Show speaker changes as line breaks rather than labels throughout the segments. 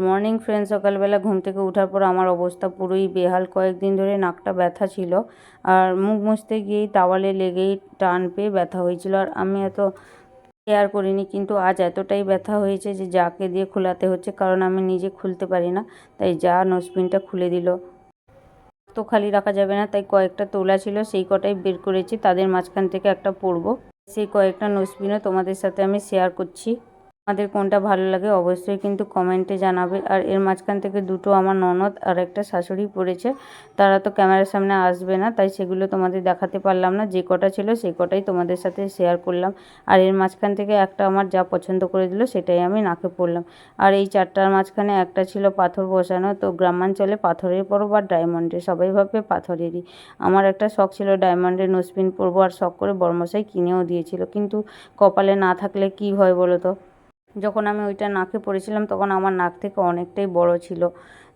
Morning friend, সকালবেলা ঘুম থেকে ওঠার পর আমার অবস্থা পুরোই বেহাল। কয়েকদিন ধরে নাকটা ব্যথা ছিল আর মুখ মুছতে গিয়েই টাওয়ালে লেগেই টান পেয়ে ব্যথা হয়েছিল। আর আমি এত কেয়ার করিনি, কিন্তু আজ এতটাই ব্যথা হয়েছে যে যাকে দিয়ে খোলাতে হচ্ছে, কারণ আমি নিজে খুলতে পারি না। তাই যা নোজপিনটা খুলে দিল। তো খালি রাখা যাবে না, তাই কয়েকটা তোলা ছিল সেই কটাই বের করেছি, তাদের মাঝখান থেকে একটা পরবো। সেই কয়েকটা নোজপিনও তোমাদের সাথে আমি শেয়ার করছি। আমাদের কোনটা ভালো লাগে অবশ্যই কিন্তু কমেন্টে জানাবে। আর এর মাঝখান থেকে দুটো আমার ননদ আর একটা শাশুড়ি পড়েছে। তারা তো ক্যামেরার সামনে আসবে না, তাই সেগুলো তোমাদের দেখাতে পারলাম না। যে কটা ছিল সেই কটাই তোমাদের সাথে শেয়ার করলাম। আর এর মাঝখান থেকে একটা আমার যা পছন্দ করে দিল সেটাই আমি নাকে পরলাম। আর এই চারটার মাঝখানে একটা ছিল পাথর বসানো। তো গ্রামাঞ্চলে পাথরের পরব আর ডায়মন্ডের, সবাই ভাববে পাথরেরই। আমার একটা শখ ছিল ডায়মন্ডের নোজপিন পরবো, আর শখ করে বড়মশাই কিনেও দিয়েছিল। কিন্তু কপালে না থাকলে কি হয় বলো তো। যখন আমি ওইটা নাকে পরেছিলাম তখন আমার নাক থেকে অনেকটাই বড় ছিল,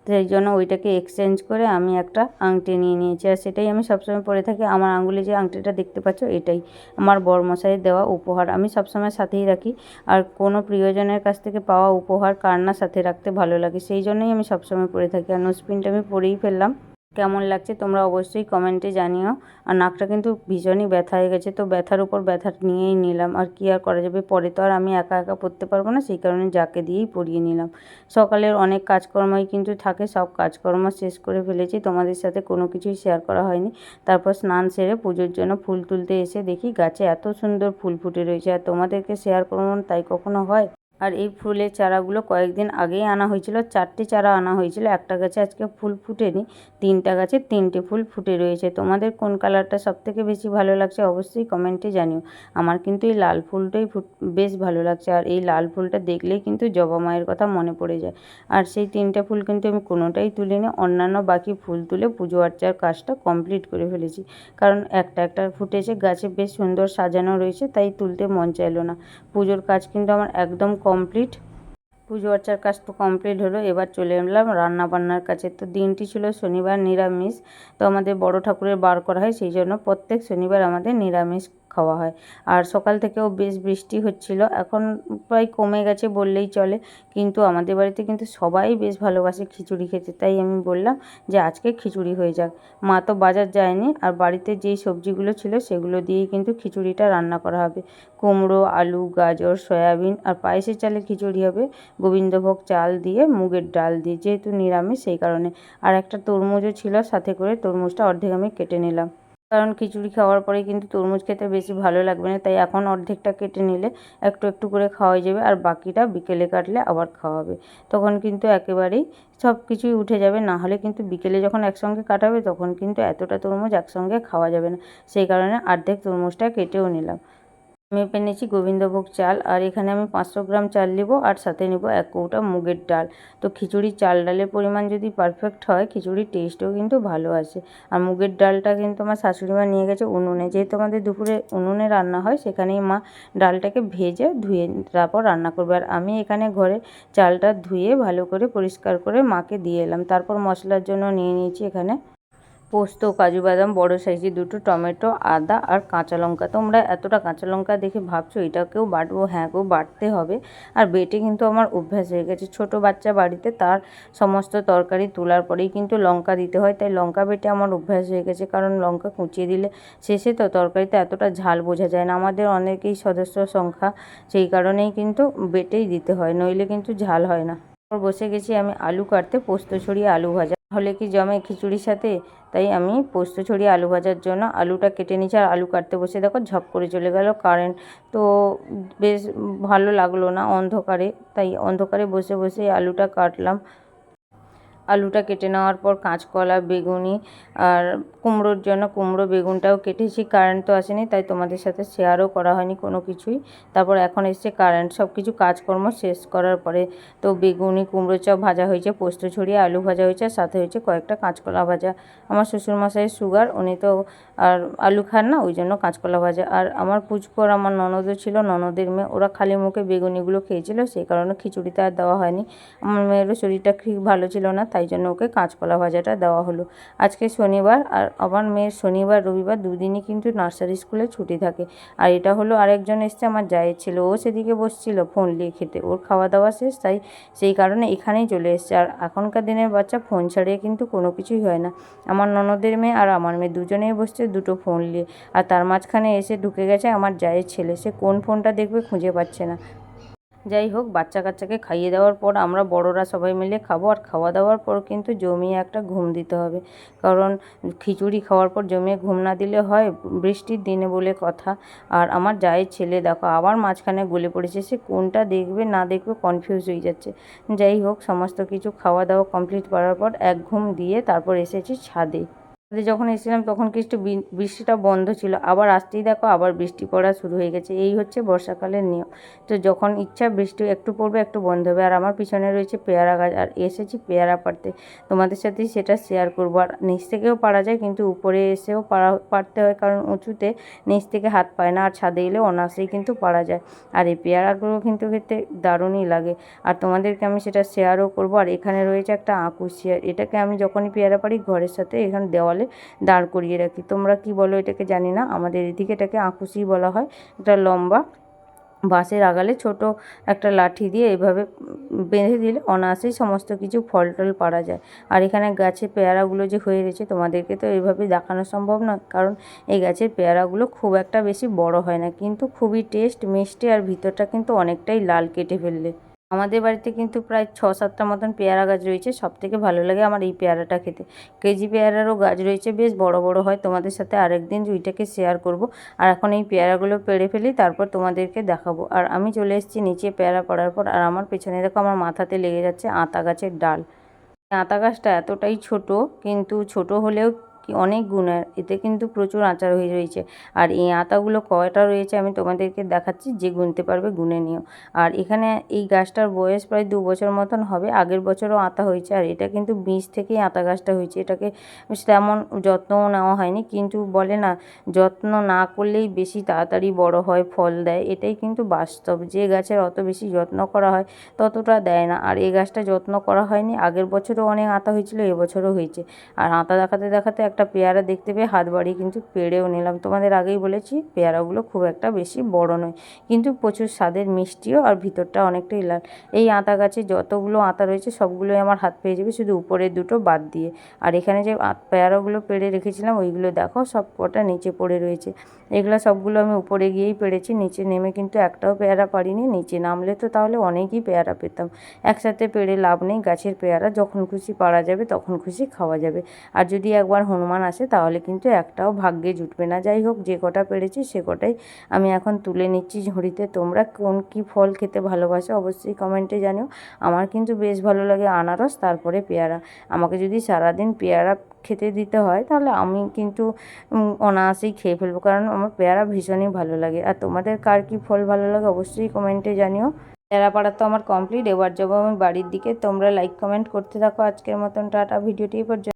সেই জন্য ওইটাকে এক্সচেঞ্জ করে আমি একটা আংটি নিয়ে নিয়েছি। আর সেটাই আমি সবসময় পরে থাকি। আমার আঙুলে যে আংটিটা দেখতে পাচ্ছ এটাই আমার বরমশাইয়ের দেওয়া উপহার, আমি সবসময় সাথেই রাখি। আর কোনো প্রিয়জনের কাছ থেকে পাওয়া উপহার কার না সাথে রাখতে ভালো লাগে, সেই জন্যই আমি সবসময় পরে থাকি। আর নোজপিনটা আমি পরেই ফেললাম। কেমন লাগছে তোমরা অবশ্যই কমেন্টে জানিও। আর নাকটা কিন্তু ভীষণই ব্যথা হয়ে গেছে, তো ব্যথার উপর ব্যথা নিয়েই নিলাম। আর কি আর করা যাবে, পরে তো আর আমি একা একা পরতে পারবো না, সেই কারণে যাকে দিয়েই পরিয়ে নিলাম। সকালের অনেক কাজকর্মই কিন্তু থাকে, সব কাজকর্ম শেষ করে ফেলেছি, তোমাদের সাথে কোনো কিছুই শেয়ার করা হয়নি। তারপর স্নান সেরে পুজোর জন্য ফুল তুলতে এসে দেখি গাছে এত সুন্দর ফুল ফুটে রয়েছে, আর তোমাদেরকে শেয়ার করবো না তাই কখনো হয়। আর এই ফুলের চারাগুলো কয়েকদিন আগেই আনা হয়েছিল, 4টে চারা আনা হয়েছিল। একটা গাছে আজকে ফুল ফুটেনি, 3টা গাছে 3টে ফুল ফুটে রয়েছে। তোমাদের কোন কালারটা সবথেকে বেশি ভালো লাগছে অবশ্যই কমেন্টে জানিও। আমার কিন্তু এই লাল ফুলটাই বেশ ভালো লাগছে। আর এই লাল ফুলটা দেখলেই কিন্তু জবা মায়ের কথা মনে পড়ে যায়। আর সেই 3টে ফুল কিন্তু আমি কোনোটাই তুলিনি, অন্যান্য বাকি ফুল তুলে পুজো আর্চার কাজটা কমপ্লিট করে ফেলেছি। কারণ একটা একটা ফুটেছে, গাছে বেশ সুন্দর সাজানো রয়েছে, তাই তুলতে মন চাইলো না। পুজোর কাজ কিন্তু আমার একদম কমপ্লিট। পুজো আর্চার কাজ তো কমপ্লিট হলো, এবার চলে এলাম রান্না বান্নার কাছে। তো দিনটি ছিল শনিবার, নিরামিষ। তো আমাদের বড় ঠাকুরের বার করা হয়, সেই জন্য প্রত্যেক শনিবার আমাদের নিরামিষ খাওয়া হয়। আর সকাল থেকেও বেশ বৃষ্টি হচ্ছিল, এখন প্রায় কমে গেছে বললেই চলে। কিন্তু আমাদের বাড়িতে কিন্তু সবাই বেশ ভালোবাসে খিচুড়ি খেতে, তাই আমি বললাম যে আজকে খিচুড়ি হয়ে যাক। মা তো বাজার যায়নি, আর বাড়িতে যেই সবজিগুলো ছিল সেগুলো দিয়েই কিন্তু খিচুড়িটা রান্না করা হবে। কুমড়ো, আলু, গাজর, সয়াবিন আর পায়েসের চালের খিচুড়ি হবে, গোবিন্দভোগ চাল দিয়ে, মুগের ডাল দিয়ে, যেহেতু নিরামিষ সেই কারণে। আর একটা তরমুজও ছিল সাথে করে, তরমুজটা অর্ধেক আমি কেটে নিলাম, কারণ খিচুড়ি খাওয়ার পরে কিন্তু তরমুজ খেতে বেশি ভালো লাগবে না, তাই এখন অর্ধেকটা কেটে নিলে একটু একটু করে খাওয়া যাবে, আর বাকিটা বিকেলে কাটলে আবার খাওয়া হবে। তখন কিন্তু একেবারেই সব কিছুই উঠে যাবে। না হলে কিন্তু বিকেলে যখন একসঙ্গে কাটাবে তখন কিন্তু এতটা তরমুজ একসঙ্গে খাওয়া যাবে না, সেই কারণে অর্ধেক তরমুজটা কেটেও নিলাম। মেপে নিয়েছি গোবিন্দভোগ চাল, আর এখানে আমি 500 গ্রাম চাল নেব, আর সাথে নেব 1 কৌটা মুগের ডাল। তো খিচুড়ির চাল ডালের পরিমাণ যদি পারফেক্ট হয়, খিচুড়ির টেস্টও কিন্তু ভালো আসে। আর মুগের ডালটা কিন্তু আমার শাশুড়িমা নিয়ে গেছে উনুনে, যেহেতু আমাদের দুপুরে উনুনে রান্না হয়, সেখানেই মা ডালটাকে ভেজে ধুয়ে তারপর রান্না করবে। আর আমি এখানে ঘরে চালটা ধুয়ে ভালো করে পরিষ্কার করে মাকে দিয়ে এলাম। তারপর মশলার জন্য নিয়ে নিয়েছি এখানে পোস্ত, কাজু বাদাম, বড় সাইজের 2টো টমেটো, আদা আর কাঁচা লঙ্কা। তোমরা এতটা কাঁচা লঙ্কা দেখে ভাবছো এটাকেও বাটবো, হ্যাঁ গো বাটতে হবে। আর বেটে কিন্তু আমার অভ্যাস হয়ে গেছে, ছোট বাচ্চা বাড়িতে, তার সমস্ত তরকারি তোলার পরেই কিন্তু লঙ্কা দিতে হয়, তাই লঙ্কা বেটে আমার অভ্যাস হয়ে গেছে। কারণ লঙ্কা কুচিয়ে দিলে শেষে তো তরকারিতে এতটা ঝাল বোঝা যায় না, আমাদের অনেকেই সদস্য সংখ্যা, সেই কারণেই কিন্তু বেটেই দিতে হয়, নইলে কিন্তু ঝাল হয় না। বসে গেছি আমি আলু কাটতে, পোস্ত ছড়িয়ে আলু ভাজা হলে কি জমে খিচুড়ির সাথে, তাই আমি পোস্ত ছড়িয়ে আলু ভাজার জন্য আলুটা কেটে নিয়েছি। আর আলু কাটতে বসে দেখো ঝপ করে চলে গেল কারেন্ট। তো বেশ ভালো লাগলো না অন্ধকারে, তাই অন্ধকারে বসে বসে আলুটা কাটলাম। আলুটা কেটে নেওয়ার পর কাঁচকলা, বেগুনি আর কুমড়োর জন্য কুমড়ো, বেগুনটাও কেটেছি। কারেন্ট তো আসেনি, তাই তোমাদের সাথে শেয়ারও করা হয়নি কোনো কিছুই। তারপর এখন এসছে কারেন্ট, সব কিছু কাজকর্ম শেষ করার পরে। তো বেগুনি, কুমড়ো চপ ভাজা হয়েছে, পোস্ত ছড়িয়ে আলু ভাজা হয়েছে, আর সাথে হয়েছে কয়েকটা কাঁচকলা ভাজা। আমার শ্বশুরমশাইয়ের সুগার, উনি তো আর আলু খান না, ওই জন্য কাঁচকলা ভাজা। আর আমার পুচকু আর আমার ননদও ছিল, ননদের মেয়ে, ওরা খালি মুখে বেগুনিগুলো খেয়েছিল, সেই কারণে খিচুড়িতে আর দেওয়া হয়নি। আমার মেয়েরও শরীরটা ঠিক ভালো ছিল না, তাই জন্য ওকে কাঁচকলা ভাজাটা দেওয়া হলো। আজকে শনিবার, আর আমার মেয়ের শনিবার রবিবার দুদিনই কিন্তু নার্সারি স্কুলে ছুটি থাকে। আর এটা হলো আরেকজন এসছে, আমার জায়ের ছেলে, ও সেদিকে বসছিল ফোন নিয়ে খেতে, ওর খাওয়া দাওয়া শেষ, তাই সেই কারণে এখানেই চলে এসছে। আর এখনকার দিনের বাচ্চা ফোন ছাড়িয়ে কিন্তু কোনো কিছুই হয় না। আমার ননদের মেয়ে আর আমার মেয়ে দুজনেই বসছে দুটো ফোন নিয়ে, আর তার মাঝখানে এসে ঢুকে গেছে আমার জায়ের ছেলে, সে কোন ফোনটা দেখবে খুঁজে পাচ্ছে না। যাই হোক, বাচ্চা কাচ্চাকে খাইয়ে দেওয়ার পর আমরা বড়রা সবাই মিলে খাবো, আর খাওয়া দাওয়ার পর কিন্তু জমিয়ে একটা ঘুম দিতে হবে, কারণ খিচুড়ি খাওয়ার পর জমিয়ে ঘুম না দিলে হয়, বৃষ্টির দিনে বলে কথা। আর আমার জায়ের ছেলে দেখো আবার মাঝখানে গলে পড়েছে, সে কোনটা দেখবে না দেখবে কনফিউজ হয়ে যাচ্ছে। যাই হোক, সমস্ত কিছু খাওয়া দাওয়া কমপ্লিট করার পর এক ঘুম দিয়ে তারপর এসেছি ছাদে। যখন এসেছিলাম তখন কিছু বৃষ্টিটা বন্ধ ছিল, আবার আসতেই দেখো আবার বৃষ্টি পড়া শুরু হয়ে গেছে। এই হচ্ছে বর্ষাকালের নিয়ম। তো যখন ইচ্ছা বৃষ্টি একটু পড়বে একটু বন্ধ হবে। আর আমার পিছনে রয়েছে পেয়ারা গাছ, আর এসেছি পেয়ারা পাড়তে, তোমাদের সাথে সেটা শেয়ার করবো। আর নিচ থেকেও পাড়া যায়, কিন্তু উপরে এসেও পাড়তে হয়, কারণ উঁচুতে নিচ থেকে হাত পায় না, আর ছাদে এলে অনায়াসেই কিন্তু পাড়া যায়। আর এই পেয়ারাগুলো কিন্তু খেতে দারুণই লাগে, আর তোমাদেরকে আমি সেটা শেয়ারও করবো। আর এখানে রয়েছে একটা আকুশি, আর এটাকে আমি যখনই পেয়ারা পাড়ি ঘরের সাথে এখানে দেওয়ালে দাঁড় করিয়ে রাখি। তোমরা কি বলো এটাকে জানি না, আমাদের এদিকে এটাকে আকুশি বলা হয়। এটা লম্বা বাঁশের আগালে ছোট একটা লাঠি দিয়ে এভাবে বেঁধে দিলে অনায়াসেই সমস্ত কিছু ফল টল পাড়া যায়। আর এখানে গাছে পেয়ারাগুলো যে হয়ে রয়েছে, তোমাদেরকে তো এইভাবে দেখানো সম্ভব না, কারণ এই গাছের পেয়ারাগুলো খুব একটা বেশি বড় হয় না, কিন্তু খুবই টেস্ট মিষ্টি, আর ভিতরটা কিন্তু অনেকটাই লাল কেটে ফেললে। আমাদের বাড়িতে কিন্তু প্রায় 6-7টা মতন পেয়ারা গাছ রয়েছে। সবথেকে ভালো লাগে আমার এই পেয়ারাটা খেতে। কেজি পেয়ারারও গাছ রয়েছে, বেশ বড় বড় হয়, তোমাদের সাথে আরেকদিন ওইটাকে শেয়ার করব। আর এখন এই পেয়ারাগুলো পেড়ে ফেলি, তারপর তোমাদেরকে দেখাবো। আর আমি চলে এসেছি নিচে পেয়ারা পড়ার পর, আর আমার পেছনে দেখো আমার মাথাতে লেগে যাচ্ছে আতা গাছের ডাল। আতা গাছটা এতটাই ছোট, কিন্তু ছোট হলেও কি অনেক গুণের, এতে কিন্তু প্রচুর আচার হয়ে রয়েছে। আর এই আতাগুলো কয়টা রয়েছে আমি তোমাদেরকে দেখাচ্ছি, যে গুনতে পারবে গুনে নিও। আর এখানে এই গাছটার বয়স প্রায় 2 বছর মতন হবে, আগের বছরও আতা হয়েছে। আর এটা কিন্তু বীজ থেকেই আতা গাছটা হয়েছে, এটাকে তেমন যত্নও নেওয়া হয়নি, কিন্তু বলে না যত্ন না করলেই বেশি তাড়াতাড়ি বড় হয়, ফল দেয়, এটাই কিন্তু বাস্তব। যে গাছের অত বেশি যত্ন করা হয় ততটা দেয় না। আর এই গাছটা যত্ন করা হয়নি, আগের বছরও অনেক আতা হয়েছিল, এবছরও হয়েছে। আর আতা দেখাতে দেখাতে একটা পেয়ারা দেখতে পেয়ে হাত বাড়িয়ে কিন্তু পেড়েও নিলাম। তোমাদের আগেই বলেছি পেয়ারাগুলো খুব একটা বেশি বড় নয়, কিন্তু প্রচুর স্বাদের, মিষ্টিও, আর ভিতরটা অনেকটাই লাল। এই আতা গাছে যতগুলো আতা রয়েছে সবগুলোই আমার হাত পেয়ে যাবে, শুধু উপরের দুটো বাদ দিয়ে। আর এখানে যে পেয়ারাগুলো পেড়ে রেখেছিলাম ওইগুলো দেখো সব কটা নিচে পড়ে রয়েছে। এগুলো সবগুলো আমি উপরে গিয়েই পেড়েছি, নিচে নেমে কিন্তু একটাও পেয়ারা পারিনি। নিচে নামলে তো তাহলে অনেকই পেয়ারা পেতাম। একসাথে পেড়ে লাভ নেই, গাছের পেয়ারা যখন খুশি পারা যাবে তখন খুশি খাওয়া যাবে। আর যদি একবার হনুমান আসে তাহলে কিন্তু একটাও ভাগ্যে জুটবে না। যাই হোক, যে কটা পেরেছি সে কটাই আমি এখন তুলে নিচ্ছি ঝুড়িতে। তোমরা কোন কি ফল খেতে ভালোবাসো অবশ্যই কমেন্টে জানিও। আমার কিন্তু বেশ ভালো লাগে আনারস, তারপরে পেয়ারা। আমাকে যদি সারাদিন পেয়ারা খেতে দিতে হয় তাহলে আমি কিন্তু অনায়াসেই খেয়ে ফেলবো, কারণ আমার পেয়ারা ভীষণই ভালো লাগে। আর তোমাদের কার কী ফল ভালো লাগে অবশ্যই কমেন্টে জানিও। পেয়ারা পাড়া তো আমার কমপ্লিট, এবার যাবো আমি বাড়ির দিকে। তোমরা লাইক কমেন্ট করতে থাকো। আজকের মতন টাটা, ভিডিওটি পর্যন্ত।